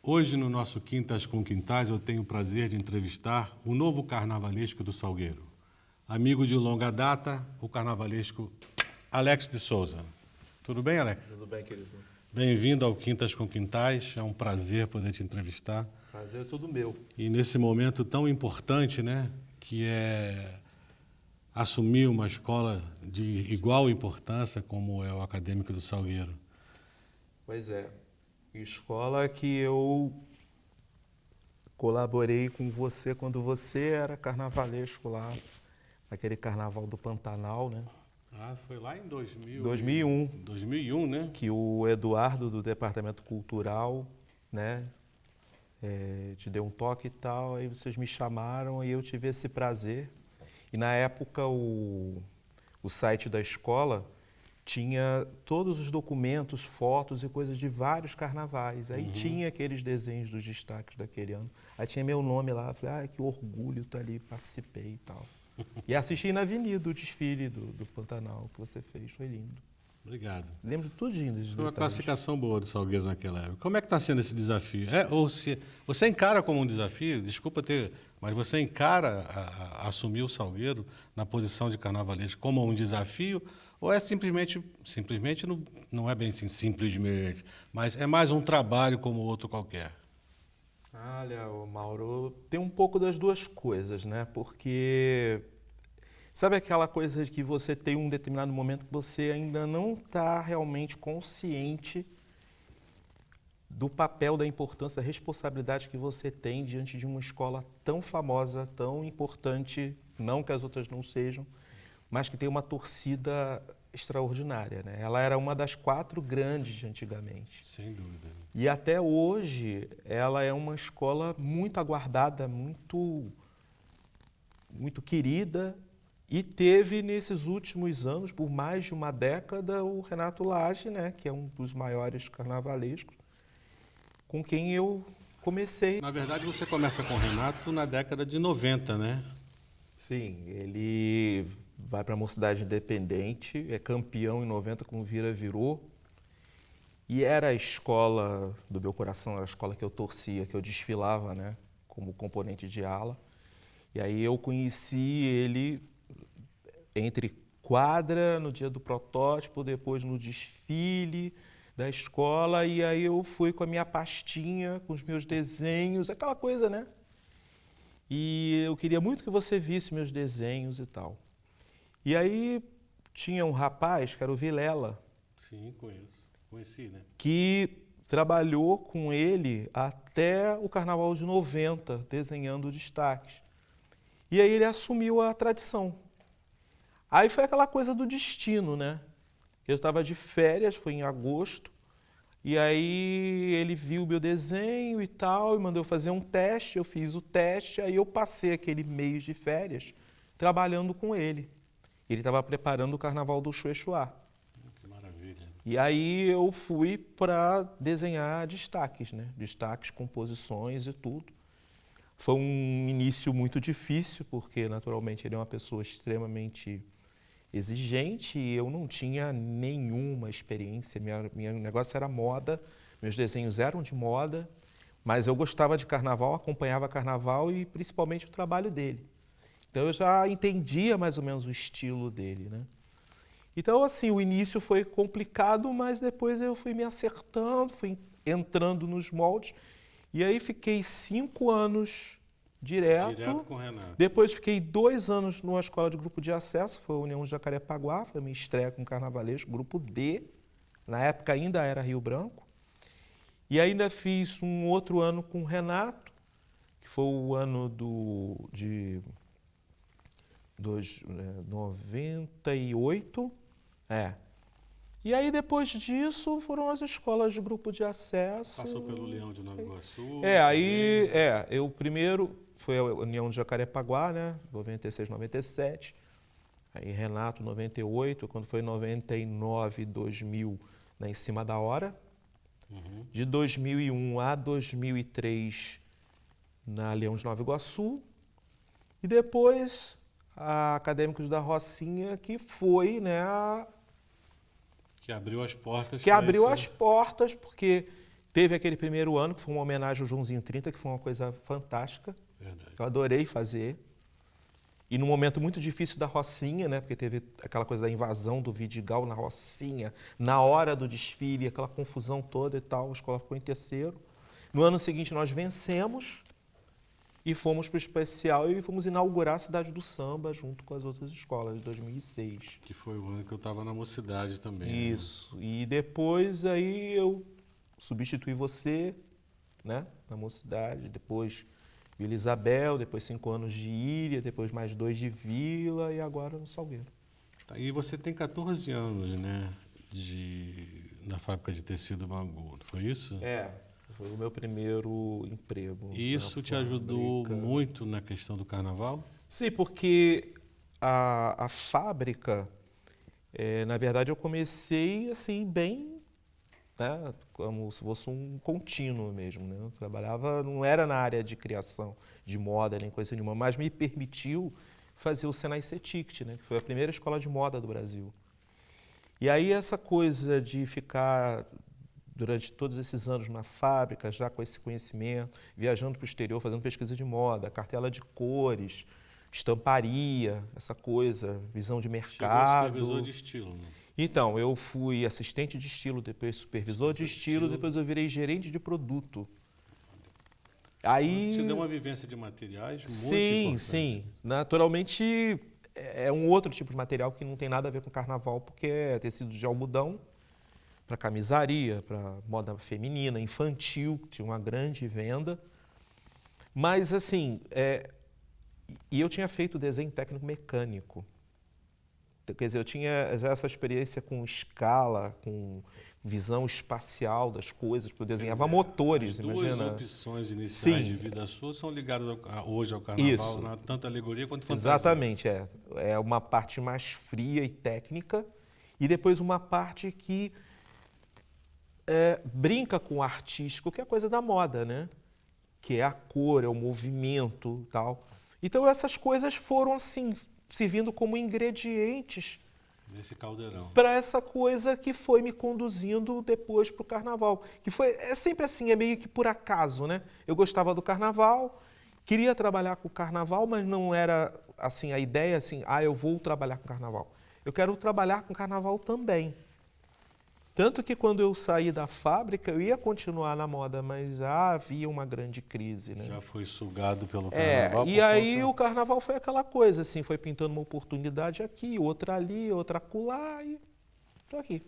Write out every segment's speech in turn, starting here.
Hoje, no nosso Quintas com Quintais, eu tenho o prazer de entrevistar o novo carnavalesco do Salgueiro. Amigo de longa data, o carnavalesco Alex de Souza. Tudo bem, Alex? Tudo bem, querido? Bem-vindo ao Quintas com Quintais, é um prazer poder te entrevistar. Prazer é todo meu. E nesse momento tão importante, né, que é assumir uma escola de igual importância como é o Acadêmico do Salgueiro. Pois é, escola que eu colaborei com você quando você era carnavalesco lá, aquele carnaval do Pantanal, né? Ah, foi lá em 2001. 2001, né? Que o Eduardo do Departamento Cultural, né, te deu um toque e tal, aí vocês me chamaram e eu tive esse prazer. E na época o site da escola tinha todos os documentos, fotos e coisas de vários carnavais. Aí tinha aqueles desenhos dos destaques daquele ano. Aí tinha meu nome lá, eu falei, que orgulho, estar ali, participei e tal. E assisti na Avenida o desfile do Pantanal que você fez, foi lindo. Obrigado. Lembro tudinho dos Foi uma detalhes. classificação boa do Salgueiro naquela época. Como é que está sendo esse desafio? Você encara como um desafio? Desculpa mas você encara assumir o Salgueiro na posição de carnavalesco como um desafio? Ou é simplesmente não é bem assim, simplesmente, mas é mais um trabalho como outro qualquer? Olha, Mauro, tem um pouco das duas coisas, né? Porque sabe aquela coisa de que você tem um determinado momento que você ainda não está realmente consciente do papel, da importância, da responsabilidade que você tem diante de uma escola tão famosa, tão importante, não que as outras não sejam, mas que tem uma torcida extraordinária, né? Ela era uma das 4 grandes de antigamente. Sem dúvida. E até hoje ela é uma escola muito aguardada, muito querida, e teve nesses últimos anos, por mais de uma década, o Renato Lage, né, que é um dos maiores carnavalescos, com quem eu comecei. Na verdade, você começa com o Renato na década de 90, né? Sim, ele vai para a Mocidade Independente, é campeão em 90 com o Vira Virou. E era a escola do meu coração, era a escola que eu torcia, que eu desfilava, né, como componente de ala. E aí eu conheci ele entre quadra, no dia do protótipo, depois no desfile da escola, e aí eu fui com a minha pastinha, com os meus desenhos, aquela coisa, né? E eu queria muito que você visse meus desenhos e tal. E aí tinha um rapaz, que era o Vilela. Sim, conheci, né? Que trabalhou com ele até o Carnaval de 90, desenhando destaques. E aí ele assumiu a tradição. Aí foi aquela coisa do destino, né? Eu estava de férias, foi em agosto, e aí ele viu o meu desenho e tal, e mandou eu fazer um teste, eu fiz o teste, aí eu passei aquele mês de férias trabalhando com ele. Ele estava preparando o Carnaval do Xuexuá. Que maravilha. E aí eu fui para desenhar destaques, né? Destaques, composições e tudo. Foi um início muito difícil, porque naturalmente ele é uma pessoa extremamente exigente e eu não tinha nenhuma experiência. Meu negócio era moda, meus desenhos eram de moda, mas eu gostava de carnaval, acompanhava carnaval e principalmente o trabalho dele. Então eu já entendia mais ou menos o estilo dele, né? Então, assim, o início foi complicado, mas depois eu fui me acertando, fui entrando nos moldes. E aí fiquei 5 anos Direto com o Renato. Depois fiquei 2 anos numa escola de grupo de acesso, foi a União de Jacarepaguá, foi a minha estreia com carnavalesco, grupo D. Na época ainda era Rio Branco. E ainda fiz um outro ano com o Renato, que foi o ano de 98. E aí, depois disso, foram as escolas de grupo de acesso. Passou pelo Leão de Nova Iguaçu. Eu primeiro foi a União de Jacarepaguá, né? 96, 97. Aí Renato, 98. Quando foi 99, 2000, né, em cima da hora. De 2001 a 2003, na Leão de Nova Iguaçu. E depois, a Acadêmicos da Rocinha, que foi, né, que abriu as portas. que abriu as portas, porque Teve aquele primeiro ano, que foi uma homenagem ao Joãozinho 30, que foi uma coisa fantástica. Verdade. Eu adorei fazer. E num momento muito difícil da Rocinha, né? Porque teve aquela coisa da invasão do Vidigal na Rocinha, na hora do desfile, aquela confusão toda e tal, a escola ficou em terceiro. No ano seguinte nós vencemos e fomos para o especial e fomos inaugurar a Cidade do Samba junto com as outras escolas, em 2006. Que foi o ano que eu estava na Mocidade também. Né? Isso. E depois aí eu substituí você, né, na Mocidade, depois Vila Isabel, depois 5 anos de Ilha, depois mais 2 de Vila e agora no Salgueiro. Tá, e você tem 14 anos, né, na fábrica de tecido Bangu, foi isso? Foi o meu primeiro emprego. E isso te ajudou muito na questão do carnaval? Sim, porque a fábrica, na verdade, eu comecei assim, bem, né, como se fosse um contínuo mesmo. Né? Eu trabalhava, não era na área de criação de moda nem coisa nenhuma, mas me permitiu fazer o Senai CETICT, né, que foi a primeira escola de moda do Brasil. E aí essa coisa de ficar durante todos esses anos na fábrica, já com esse conhecimento, viajando para o exterior, fazendo pesquisa de moda, cartela de cores, estamparia, essa coisa, visão de mercado. Chegou supervisor de estilo, né? Então, eu fui assistente de estilo, depois supervisor de estilo, depois eu virei gerente de produto. Aí, isso te deu uma vivência de materiais muito sim, importante. sim. Naturalmente, é um outro tipo de material que não tem nada a ver com carnaval, porque é tecido de algodão, para camisaria, para moda feminina, infantil, que tinha uma grande venda. Mas, assim, e eu tinha feito desenho técnico mecânico. Quer dizer, eu tinha já essa experiência com escala, com visão espacial das coisas, porque eu desenhava motores, imagina. As duas opções iniciais Sim. de vida sua são ligadas hoje ao carnaval, Isso. tanto alegoria quanto fantasia. Exatamente, é uma parte mais fria e técnica, e depois uma parte que brinca com o artístico, que é a coisa da moda, né? Que é a cor, é o movimento e tal. Então essas coisas foram assim, servindo como ingredientes nesse caldeirão. Para essa coisa que foi me conduzindo depois para o carnaval. Que é sempre assim, é meio que por acaso, né? Eu gostava do carnaval, queria trabalhar com o carnaval, mas não era assim a ideia assim, eu vou trabalhar com carnaval. Eu quero trabalhar com carnaval também. Tanto que quando eu saí da fábrica, eu ia continuar na moda, mas já havia uma grande crise, né? Já foi sugado pelo carnaval. E aí o carnaval foi aquela coisa, assim, foi pintando uma oportunidade aqui, outra ali, outra acolá, e tô aqui.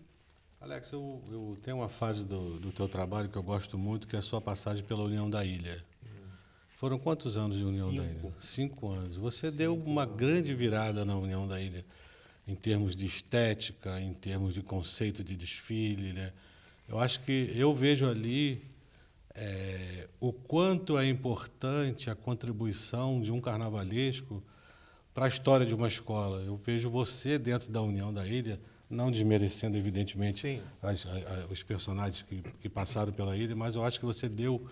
Alex, eu tenho uma fase do teu trabalho que eu gosto muito, que é a sua passagem pela União da Ilha. Foram quantos anos de União da Ilha? 5 anos. Você deu uma grande virada na União da Ilha, em termos de estética, em termos de conceito de desfile, né? Eu acho que eu vejo ali o quanto é importante a contribuição de um carnavalesco para a história de uma escola. Eu vejo você dentro da União da Ilha, não desmerecendo, evidentemente, os personagens que passaram pela ilha, mas eu acho que você deu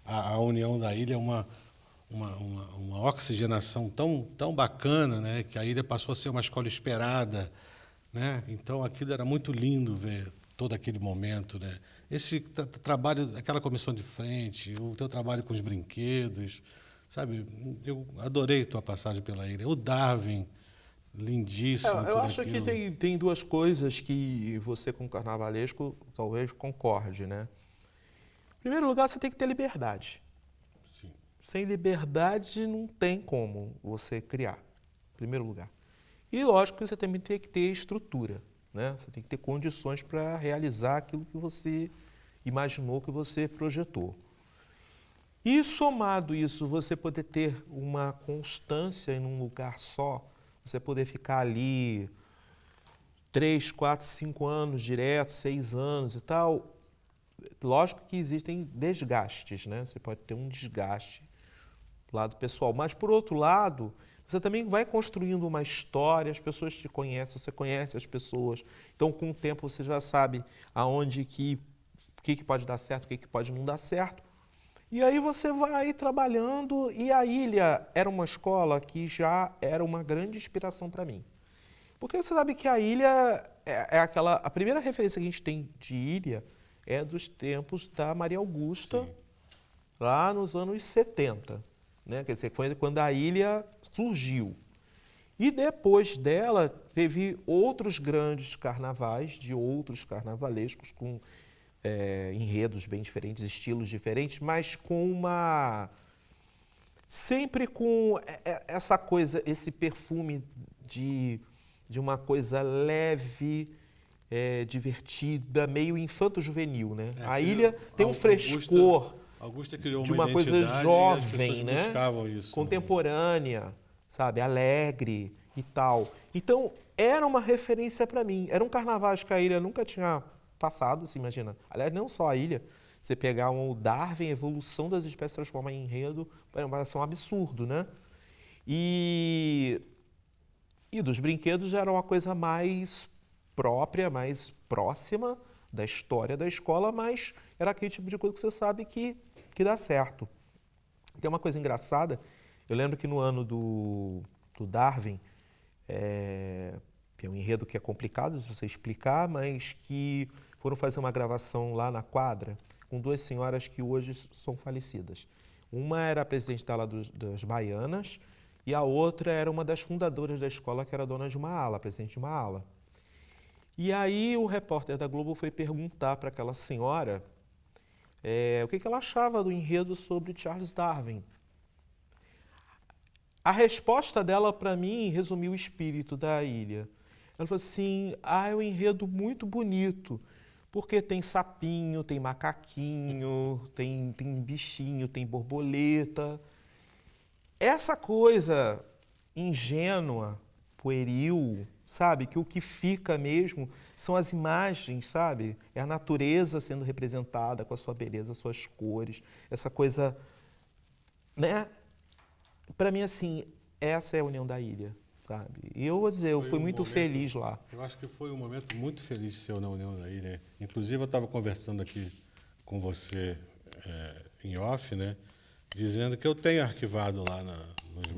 à União da Ilha uma oxigenação tão bacana, né, que a ilha passou a ser uma escola esperada, né? Então aquilo era muito lindo ver todo aquele momento, né? Esse trabalho, aquela comissão de frente, o teu trabalho com os brinquedos, sabe? Eu adorei tua passagem pela ilha. O Darwin, lindíssimo. Eu acho que tem duas coisas que você, como carnavalesco, talvez concorde, né? Em primeiro lugar, você tem que ter liberdade. Sim. Sem liberdade não tem como você criar, em primeiro lugar. E lógico que você também tem que ter estrutura, né? Você tem que ter condições para realizar aquilo que você imaginou, que você projetou. E somado isso, você poder ter uma constância em um lugar só, você poder ficar ali 3, 4, 5 anos direto, 6 anos e tal. Lógico que existem desgastes, né? Você pode ter um desgaste do lado pessoal, mas por outro lado, você também vai construindo uma história, as pessoas te conhecem, você conhece as pessoas. Então, com o tempo, você já sabe aonde o que pode dar certo, o que pode não dar certo. E aí você vai trabalhando, e a Ilha era uma escola que já era uma grande inspiração para mim. Porque você sabe que a Ilha a primeira referência que a gente tem de Ilha é dos tempos da Maria Augusta, Sim. lá nos anos 70, né? Quer dizer, foi quando a ilha surgiu. E depois dela, teve outros grandes carnavais, de outros carnavalescos, com enredos bem diferentes, estilos diferentes, mas com uma... Sempre com essa coisa, esse perfume de uma coisa leve, divertida, meio infanto-juvenil, né? A ilha tem um frescor Augusta criou de uma uma coisa identidade e as pessoas jovem, né? buscavam isso. Né? Contemporânea, sabe? Alegre e tal. Então, era uma referência para mim. Era um carnaval que a ilha nunca tinha passado, se imagina. Aliás, não só a ilha. Você pegar o Darwin, a evolução das espécies transformar em enredo, vai ser um absurdo, né? E dos brinquedos era uma coisa mais própria, mais próxima da história da escola, mas era aquele tipo de coisa que você sabe que dá certo. Tem uma coisa engraçada, eu lembro que no ano do Darwin, tem um enredo que é complicado de você explicar, mas que foram fazer uma gravação lá na quadra com duas senhoras que hoje são falecidas. Uma era a presidente das Baianas e a outra era uma das fundadoras da escola, que era dona de uma ala, presidente de uma ala. E aí o repórter da Globo foi perguntar para aquela senhora o que ela achava do enredo sobre Charles Darwin. A resposta dela, para mim, resumiu o espírito da ilha. Ela falou assim, é um enredo muito bonito, porque tem sapinho, tem macaquinho, tem bichinho, tem borboleta. Essa coisa ingênua, pueril, sabe? Que o que fica mesmo são as imagens, sabe? É a natureza sendo representada com a sua beleza, suas cores, essa coisa, né? Para mim, assim, essa é a união da ilha, sabe? E eu vou dizer, eu fui muito feliz lá. Eu acho que foi um momento muito feliz seu na União da Ilha. Inclusive, eu estava conversando aqui com você em off, né? Dizendo que eu tenho arquivado lá nos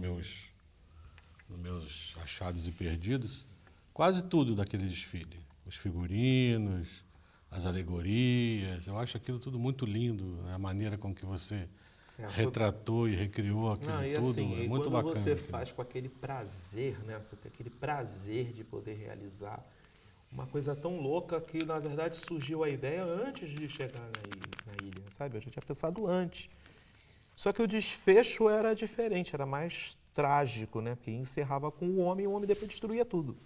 meus achados e perdidos quase tudo daquele desfile. Os figurinos, as alegorias. Eu acho aquilo tudo muito lindo, né? A maneira com que você retratou e recriou aquilo tudo. Assim, é muito quando bacana. você faz com aquele prazer, né? Você tem aquele prazer de poder realizar uma coisa tão louca que, na verdade, surgiu a ideia antes de chegar na ilha, sabe? Eu já tinha pensado antes. Só que o desfecho era diferente, era mais trágico, né? Porque encerrava com o homem depois destruía tudo.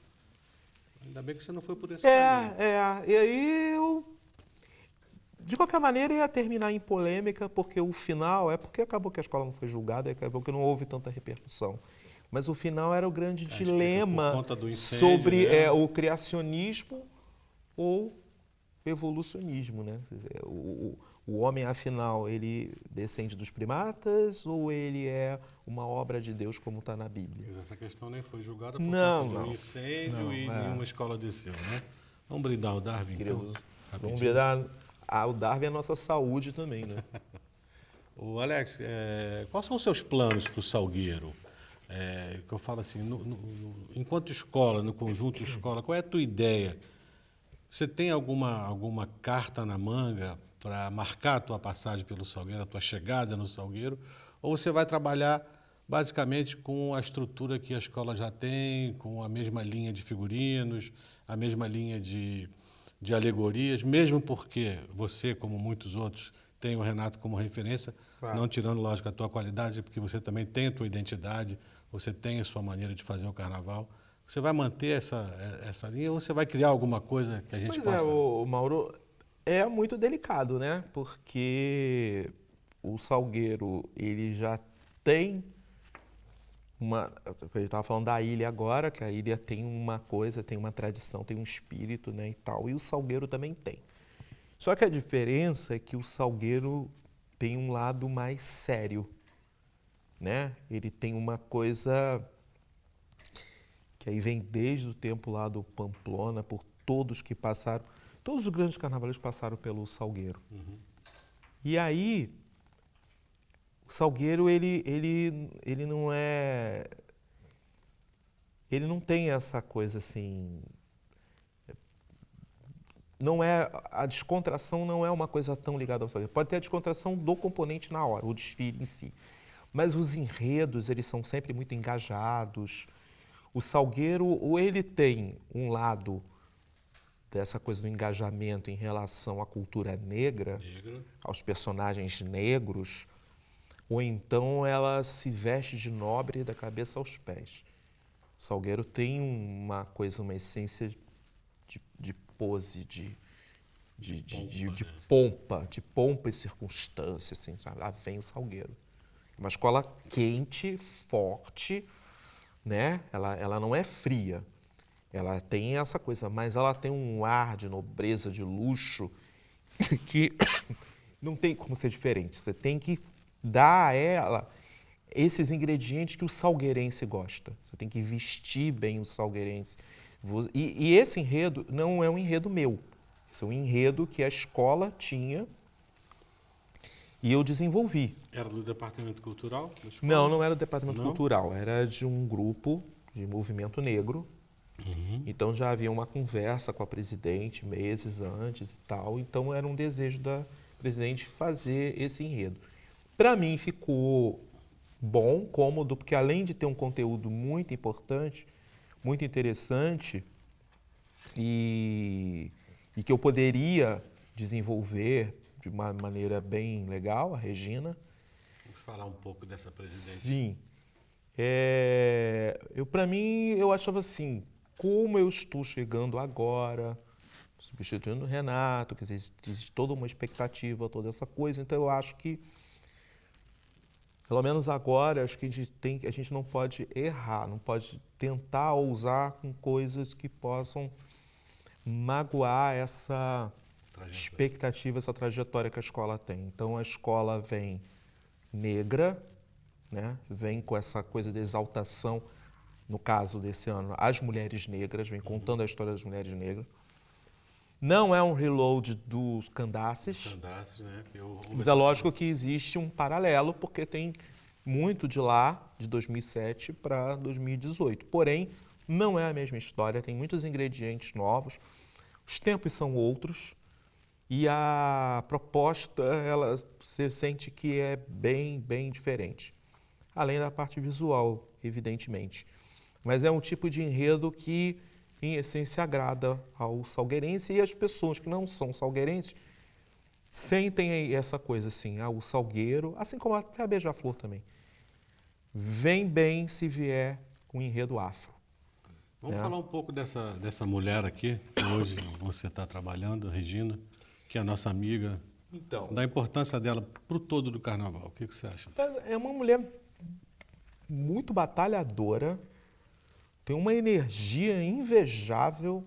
Ainda bem que você não foi por esse caminho. E aí eu... De qualquer maneira, ia terminar em polêmica, porque o final... porque acabou que a escola não foi julgada, acabou que não houve tanta repercussão. Mas o final era o grande dilema por conta do incêndio, sobre né? o criacionismo ou evolucionismo, né? O homem, afinal, ele descende dos primatas ou ele é uma obra de Deus, como está na Bíblia? Mas essa questão nem foi julgada por conta de um incêndio e nenhuma escola desceu, né? Vamos brindar o Darwin, então? Vamos brindar o Darwin é a nossa saúde também, né? Ô, Alex, quais são os seus planos para o Salgueiro? Que eu falo assim, enquanto escola, no conjunto escola, qual é a tua ideia? Você tem alguma carta na manga para marcar a tua passagem pelo Salgueiro, a tua chegada no Salgueiro? Ou você vai trabalhar basicamente com a estrutura que a escola já tem, com a mesma linha de figurinos, a mesma linha de alegorias, mesmo porque você, como muitos outros, tem o Renato como referência, claro. Não tirando, lógico, a tua qualidade, porque você também tem a tua identidade, você tem a sua maneira de fazer o carnaval. Você vai manter essa linha ou você vai criar alguma coisa que a gente possa... Mauro, é muito delicado, né? Porque o Salgueiro, ele já tem a gente estava falando da ilha agora, que a ilha tem uma coisa, tem uma tradição, tem um espírito, né, e tal. E o Salgueiro também tem. Só que a diferença é que o Salgueiro tem um lado mais sério, né? Ele tem uma coisa que aí vem desde o tempo lá do Pamplona, por todos que passaram, todos os grandes carnavaleiros passaram pelo Salgueiro. Uhum. E aí, o Salgueiro, ele não é... Ele não tem essa coisa assim... não é, a descontração não é uma coisa tão ligada ao salgueiro. Pode ter a descontração do componente na hora, o desfile em si. Mas os enredos, eles são sempre muito engajados. O salgueiro, ou ele tem um lado dessa coisa do engajamento em relação à cultura negra, aos personagens negros, ou então ela se veste de nobre da cabeça aos pés. O salgueiro tem uma coisa, uma essência de pose, de pompa e circunstância, assim, sabe? Lá vem o salgueiro. É uma escola quente, forte, né? Ela não é fria. Ela tem essa coisa, mas ela tem um ar de nobreza, de luxo, que não tem como ser diferente. Você tem que dar a ela esses ingredientes que o salgueirense gosta. Você tem que vestir bem o salgueirense. E esse enredo não é um enredo meu. Esse é um enredo que a escola tinha e eu desenvolvi. Era do departamento cultural? Não era do departamento cultural. Era de um grupo de movimento negro. Então já havia uma conversa com a presidente meses antes e tal. Então era um desejo da presidente fazer esse enredo. Para mim ficou bom, cômodo, porque além de ter um conteúdo muito importante, muito interessante e que eu poderia desenvolver de uma maneira bem legal, a Regina. Vamos falar um pouco dessa presidente. Sim. Para mim, eu achava assim, como eu estou chegando agora, substituindo o Renato, quer dizer, existe toda uma expectativa, toda essa coisa, então eu acho que, pelo menos agora, acho que a gente não pode errar, não pode tentar ousar com coisas que possam magoar essa expectativa, essa trajetória que a escola tem. Então a escola vem negra, né? Vem com essa coisa de exaltação, no caso desse ano, as mulheres negras, vem contando a história das mulheres negras. Não é um reload dos Candaces, né? mas é lógico que existe um paralelo, porque tem muito de lá, de 2007 para 2018. Porém, não é a mesma história, tem muitos ingredientes novos, os tempos são outros e a proposta, você sente que é bem diferente. Além da parte visual, evidentemente. Mas é um tipo de enredo que, em essência, agrada ao salgueirense e as pessoas que não são salgueirenses sentem essa coisa assim, o salgueiro, assim como até a Beija-Flor também. Vem bem se vier com enredo afro. Vamos falar um pouco dessa mulher aqui, que hoje você está trabalhando, Regina, que é a nossa amiga. Então, da importância dela para o todo do carnaval. O que você acha? É uma mulher muito batalhadora, tem uma energia invejável.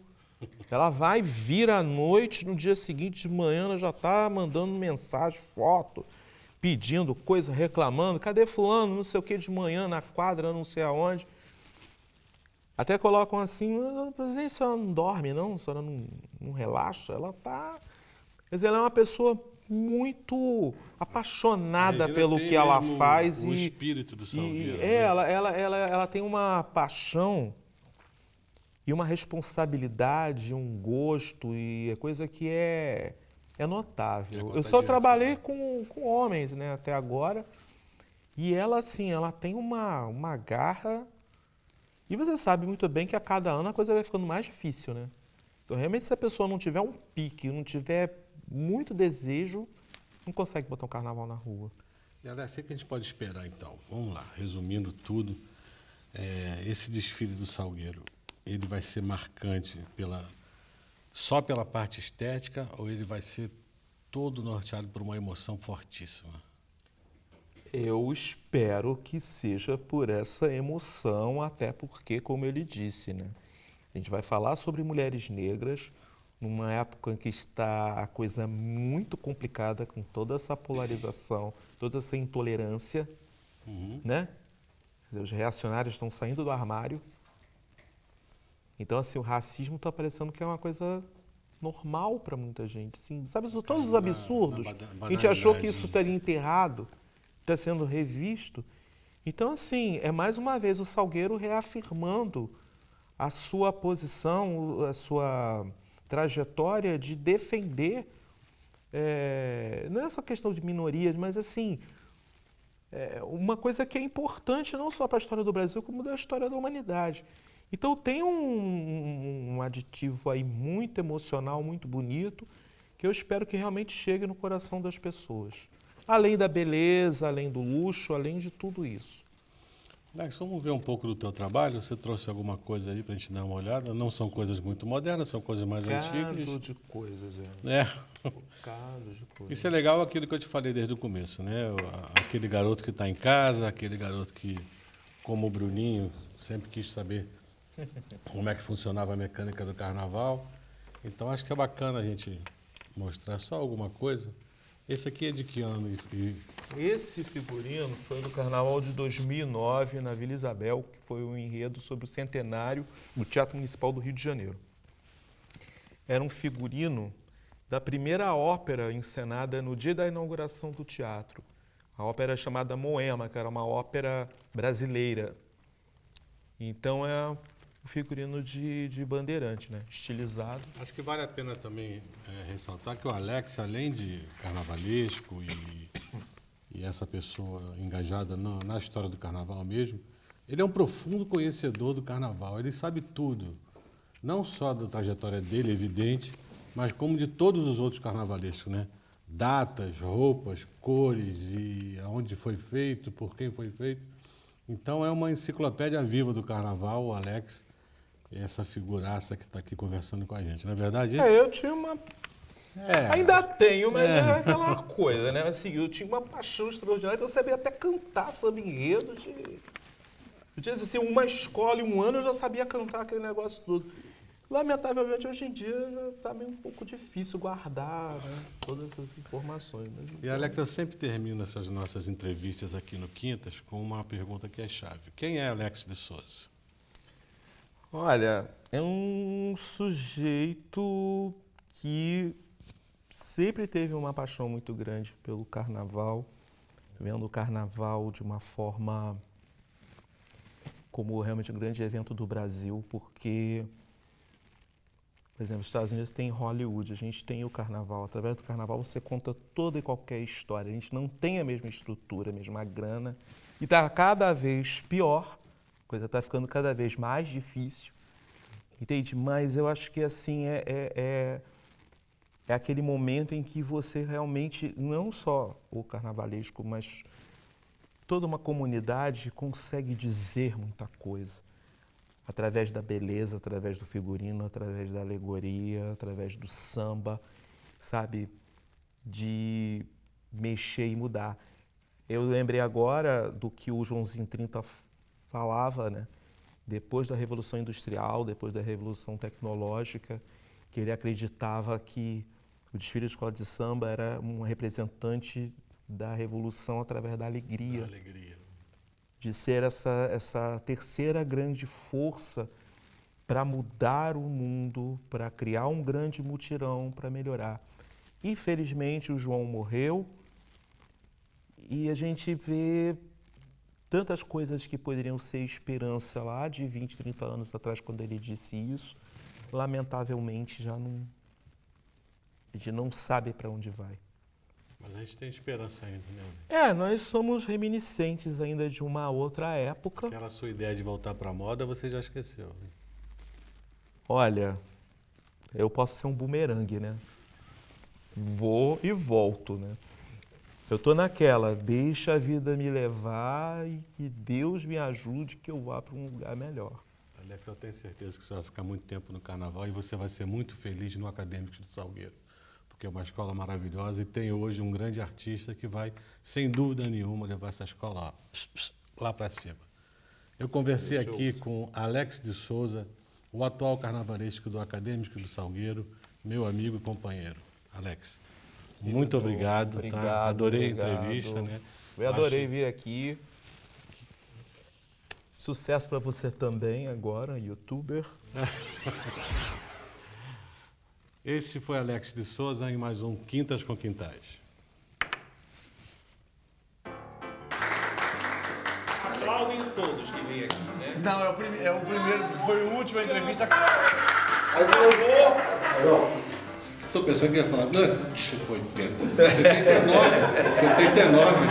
Ela vai vir à noite, no dia seguinte de manhã ela já está mandando mensagem, foto, pedindo coisa, reclamando. Cadê fulano, não sei o que, de manhã na quadra, não sei aonde. Até colocam assim, a senhora não dorme não, a senhora não relaxa. Ela está... Quer dizer, ela é uma pessoa muito apaixonada pelo que ela faz. O espírito do salgueiro. Ela tem uma paixão e uma responsabilidade, um gosto, e é coisa que é notável. Eu só trabalhei com homens, né, até agora, e ela, assim, ela tem uma garra, e você sabe muito bem que a cada ano a coisa vai ficando mais difícil, né? Então, realmente, se a pessoa não tiver um pique, não tiver muito desejo, não consegue botar um carnaval na rua. E, aliás, o que a gente pode esperar, então? Vamos lá, resumindo tudo, esse desfile do Salgueiro, ele vai ser marcante só pela parte estética ou ele vai ser todo norteado por uma emoção fortíssima? Eu espero que seja por essa emoção, até porque, como ele disse, né? A gente vai falar sobre mulheres negras numa época em que está a coisa muito complicada, com toda essa polarização, toda essa intolerância, né? Os reacionários estão saindo do armário. Então, assim, o racismo está parecendo que é uma coisa normal para muita gente. Assim, sabe, todos os absurdos. A gente achou que isso estaria enterrado, está sendo revisto. Então, assim, é mais uma vez o Salgueiro reafirmando a sua posição, trajetória de defender, não é só questão de minorias, mas assim, uma coisa que é importante não só para a história do Brasil, como da história da humanidade. Então tem um aditivo aí muito emocional, muito bonito, que eu espero que realmente chegue no coração das pessoas. Além da beleza, além do luxo, além de tudo isso. Alex, vamos ver um pouco do teu trabalho. Você trouxe alguma coisa aí para a gente dar uma olhada? Não são coisas muito modernas, são coisas mais antigas. Bocado de coisas, Bocado de coisas. Isso é legal, aquilo que eu te falei desde o começo, né? Aquele garoto que está em casa, aquele garoto que, como o Bruninho, sempre quis saber como é que funcionava a mecânica do carnaval. Então, acho que é bacana a gente mostrar só alguma coisa. Esse aqui é de que ano? Esse figurino foi do Carnaval de 2009, na Vila Isabel, que foi um enredo sobre o centenário no Teatro Municipal do Rio de Janeiro. Era um figurino da primeira ópera encenada no dia da inauguração do teatro. A ópera chamada Moema, que era uma ópera brasileira. Então é um figurino de bandeirante, né? Estilizado. Acho que vale a pena também ressaltar que o Alex, além de carnavalesco e essa pessoa engajada na história do carnaval mesmo, ele é um profundo conhecedor do carnaval. Ele sabe tudo, não só da trajetória dele, evidente, mas como de todos os outros carnavalescos, né? Datas, roupas, cores e aonde foi feito, por quem foi feito. Então é uma enciclopédia viva do carnaval, o Alex, essa figuraça que está aqui conversando com a gente. Não é verdade isso? Eu tinha uma... Ainda tenho, mas é aquela coisa, né? Assim, eu tinha uma paixão extraordinária que eu sabia até cantar samba enredo. Eu tinha assim, uma escola e um ano eu já sabia cantar aquele negócio todo. Lamentavelmente, hoje em dia já está meio um pouco difícil guardar, né, todas essas informações. Mas, E, Alex, eu sempre termino essas nossas entrevistas aqui no Quintas com uma pergunta que é chave. Quem é Alex de Souza? Olha, é um sujeito que sempre teve uma paixão muito grande pelo carnaval, vendo o carnaval de uma forma como realmente um grande evento do Brasil, porque, por exemplo, os Estados Unidos tem Hollywood, a gente tem o carnaval. Através do carnaval você conta toda e qualquer história. A gente não tem a mesma estrutura, a mesma grana. E está cada vez pior, a coisa está ficando cada vez mais difícil. Entende? Mas eu acho que assim é aquele momento em que você realmente, não só o carnavalesco, mas toda uma comunidade consegue dizer muita coisa. Através da beleza, através do figurino, através da alegoria, através do samba, sabe? De mexer e mudar. Eu lembrei agora do que o Joãozinho 30 falava, né? Depois da Revolução Industrial, depois da Revolução Tecnológica, que ele acreditava que o desfile de escola de samba era um representante da revolução através da alegria. De ser essa terceira grande força para mudar o mundo, para criar um grande mutirão, para melhorar. Infelizmente, o João morreu e a gente vê tantas coisas que poderiam ser esperança lá de 20, 30 anos atrás, quando ele disse isso. Lamentavelmente, já não... A gente não sabe para onde vai. Mas a gente tem esperança ainda, né? Nós somos reminiscentes ainda de uma outra época. Aquela sua ideia de voltar para a moda, você já esqueceu. Né? Olha, eu posso ser um bumerangue, né? Vou e volto, né? Eu tô naquela, deixa a vida me levar e que Deus me ajude que eu vá para um lugar melhor. Alex, eu tenho certeza que você vai ficar muito tempo no carnaval e você vai ser muito feliz no Acadêmicos de Salgueiro, porque é uma escola maravilhosa e tem hoje um grande artista que vai, sem dúvida nenhuma, levar essa escola lá para cima. Eu conversei aqui com Alex de Souza, o atual carnavalesco do Acadêmicos do Salgueiro, meu amigo e companheiro. Alex, muito obrigado. Tá? Adorei a entrevista. Né? Eu adorei vir aqui. Sucesso para você também agora, youtuber. Esse foi Alex de Souza em mais um Quintas com Quintais. Aplaudem todos que vêm aqui, né? Não, é o primeiro, foi a última entrevista. Mas eu vou Estou pensando que ia falar, não, tipo 80. 79. 79.